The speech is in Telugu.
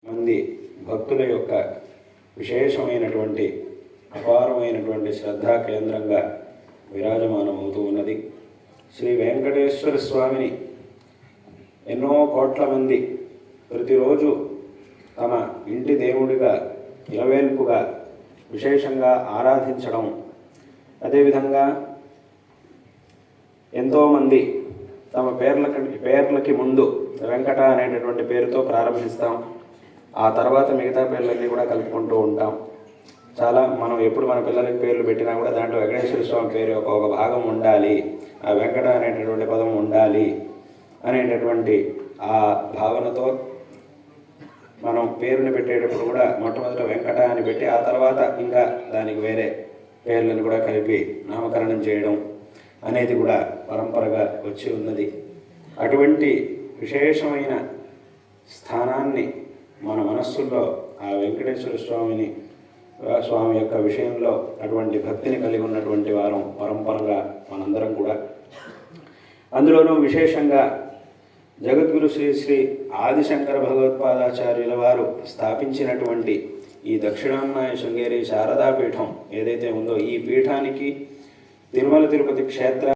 మంది భక్తుల యొక్క విశేషమైనటువంటి అపారమైనటువంటి శ్రద్ధా కేంద్రంగా విరాజమానమవుతూ ఉన్నది. శ్రీ వెంకటేశ్వర స్వామిని ఎన్నో కోట్ల మంది ప్రతిరోజు తమ ఇంటి దేవుడిగా ఇలవేల్పుగా విశేషంగా ఆరాధించడం, అదేవిధంగా ఎంతోమంది తమ పేర్లకి ముందు వెంకట అనేటటువంటి పేరుతో ప్రారంభిస్తాం. ఆ తర్వాత మిగతా పేర్లన్నీ కూడా కలుపుకుంటూ ఉంటాం. మనం ఎప్పుడు మన పిల్లలకి పేర్లు పెట్టినా కూడా దాంట్లో వెంకటేశ్వర స్వామి పేరు ఒక భాగం ఉండాలి, ఆ వెంకట అనేటటువంటి పదం ఉండాలి అనేటటువంటి ఆ భావనతో మనం పేరుని పెట్టేటప్పుడు కూడా మొట్టమొదట వెంకట అని పెట్టి ఆ తర్వాత ఇంకా దానికి వేరే పేర్లను కూడా కలిపి నామకరణం చేయడం అనేది కూడా పరంపరగా వచ్చి ఉన్నది. అటువంటి విశేషమైన స్థానాన్ని మన మనస్సుల్లో ఆ వెంకటేశ్వర స్వామి యొక్క విషయంలో అటువంటి భక్తిని కలిగి ఉన్నటువంటి వారం పరంపరగా మనందరం కూడా. అందులోనూ విశేషంగా జగద్గురు శ్రీ శ్రీ ఆదిశంకర భగవత్పాదాచార్యుల వారు స్థాపించినటువంటి ఈ దక్షిణామ్నాయ శృంగేరి శారదాపీఠం ఏదైతే ఉందో, ఈ పీఠానికి తిరుమల తిరుపతి క్షేత్ర